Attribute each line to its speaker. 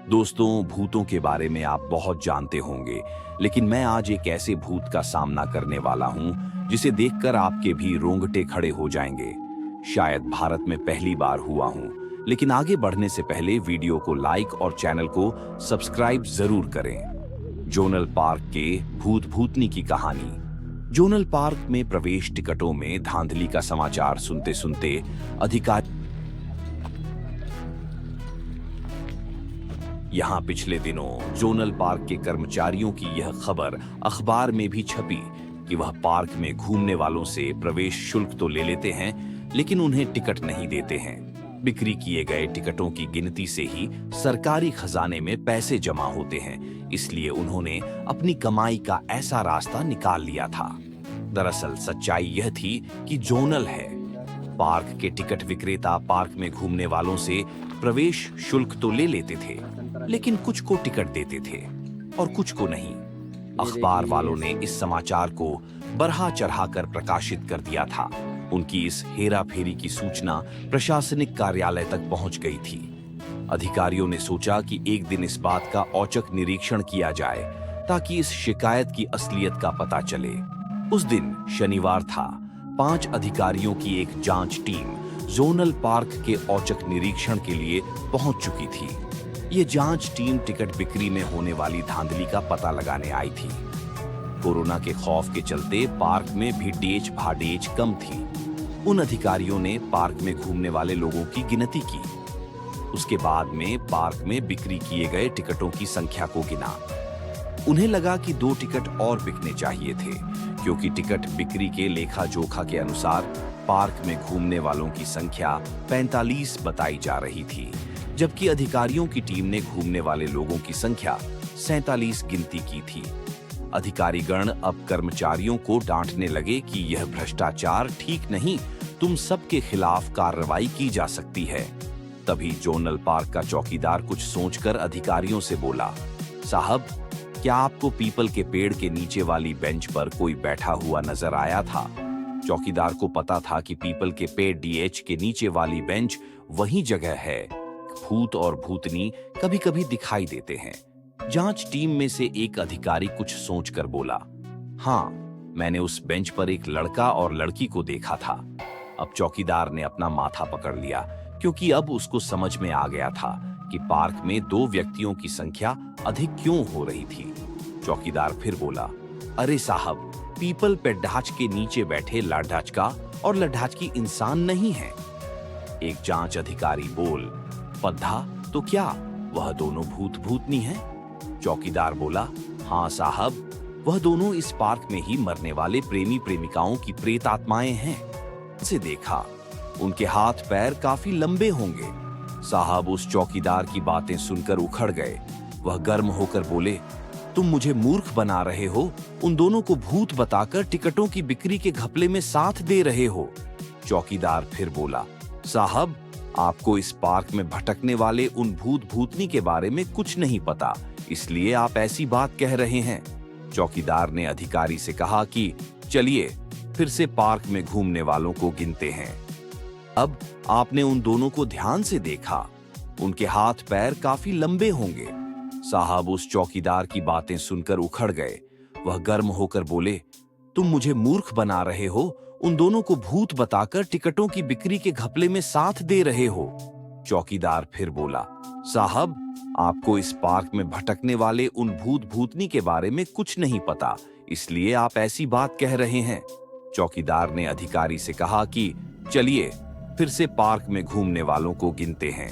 Speaker 1: दोस्तों, भूतों के बारे में आप बहुत जानते होंगे, लेकिन मैं आज एक ऐसे भूत का सामना करने वाला हूं जिसे देखकर आपके भी रोंगटे खड़े हो जाएंगे। शायद भारत में पहली बार हुआ हूं, लेकिन आगे बढ़ने से पहले वीडियो को लाइक और चैनल को सब्सक्राइब जरूर करें। जोनल पार्क के भूत भूतनी की कहानी। जोनल पार्क में प्रवेश टिकटों में धांधली का समाचार सुनते सुनते अधिकारी यहाँ पिछले दिनों जोनल पार्क के कर्मचारियों की यह खबर अखबार में भी छपी कि वह पार्क में घूमने वालों से प्रवेश शुल्क तो ले लेते हैं, लेकिन उन्हें टिकट नहीं देते हैं। बिक्री किए गए टिकटों की गिनती से ही सरकारी खजाने में पैसे जमा होते हैं, इसलिए उन्होंने अपनी कमाई का ऐसा रास्ता निकाल लिया था। दरअसल सच्चाई यह थी कि जोनल है पार्क के टिकट विक्रेता पार्क में घूमने वालों से प्रवेश शुल्क तो ले लेते थे, लेकिन कुछ को टिकट देते थे और कुछ को नहीं। अखबार वालों ने इस समाचार को बढ़ा चढ़ाकर प्रकाशित कर दिया था। उनकी इस हेरा फेरी की सूचना प्रशासनिक कार्यालय तक पहुंच गई थी। अधिकारियों ने सोचा कि एक दिन इस बात का औचक निरीक्षण किया जाए ताकि इस शिकायत की असलियत का पता चले। उस दिन शनिवार था। 5 अधिकारियों की एक जांच टीम जोनल पार्क के औचक निरीक्षण के लिए पहुंच चुकी थी। ये जांच टीम टिकट बिक्री में होने वाली धांधली का पता लगाने आई थी। कोरोना के खौफ के चलते पार्क में भिड़ेच भाड़ेच कम थी। उन अधिकारियों ने पार्क में घूमने वाले लोगों की गिनती की। उसके बाद में पार्क में बिक्री किए गए टिकटों की संख्या को गिना। उन्हें लगा कि 2 टिकट और बिकने चाहिए थे, क्योंकि टिकट बिक्री के लेखा जोखा के अनुसार पार्क में घूमने वालों की संख्या 45 बताई जा रही थी, जबकि अधिकारियों की टीम ने घूमने वाले लोगों की संख्या 47 गिनती की थी। अधिकारीगण अब कर्मचारियों को डांटने लगे कि यह भ्रष्टाचार ठीक नहीं, तुम सबके खिलाफ कार्रवाई की जा सकती है। तभी जोनल पार्क का चौकीदार कुछ सोचकर अधिकारियों से बोला, साहब, क्या आपको पीपल के पेड़ के नीचे वाली बेंच पर कोई बैठा हुआ नजर आया था? चौकीदार को पता था कि पीपल के पेड़ डीएच के नीचे वाली बेंच वही जगह है। भूत और भूतनी कभी-कभी दिखाई देते हैं। जांच टीम में से एक अधिकारी कुछ सोचकर बोला, हाँ, मैंने उस बेंच पर एक लड़का और लड़की को देखा था। अब चौकीदार ने अपना माथा पकड़ लिया, क्योंकि अब उसको समझ में आ गया था कि पार्क में 2 व्यक्तियों की संख्या अधिक क्यों हो रही थी। चौकीदार फिर बोला, अरे साहब, पीपल पेड़ाच के नीचे बैठे लड़ाच का और लड़ाच की इंसान नहीं है। एक जांच अधिकारी बोल, पद्धा तो क्या वह दोनों भूत भूतनी हैं? चौकीदार बोला, हाँ साहब, वह दोनों इस पार्क में ही मरने वाले प्रेमी प्रेमिकाओं की प्रेत आत्माएं हैं। से देखा, उनके हाथ पैर काफी लंबे होंगे। साहब उस चौकीदार की बातें सुनकर उखड़ गए। वह गर्म होकर बोले, तुम मुझे मूर्ख बना रहे हो, उन दोनों को भूत बताकर टिकटों की बिक्री के घपले में साथ दे रहे हो। चौकीदार फिर बोला, साहब, आपको इस पार्क में भटकने वाले उन भूत भूतनी के बारे में कुछ नहीं पता, इसलिए आप ऐसी बात कह रहे हैं। चौकीदार ने अधिकारी से कहा कि चलिए फिर से पार्क में घूमने वालों को गिनते हैं। अब आपने उन दोनों को ध्यान से देखा, उनके हाथ पैर काफी लंबे होंगे। साहब उस चौकीदार की बातें सुनकर उखड़ गए। वह गर्म होकर बोले, तुम मुझे मूर्ख बना रहे हो, उन दोनों को भूत बताकर टिकटों की बिक्री के घपले में साथ दे रहे हो। चौकीदार फिर बोला, साहब, आपको इस पार्क में भटकने वाले उन भूत भूतनी के बारे में कुछ नहीं पता, इसलिए आप ऐसी बात कह रहे हैं। चौकीदार ने अधिकारी से कहा कि चलिए फिर से पार्क में घूमने वालों को गिनते हैं।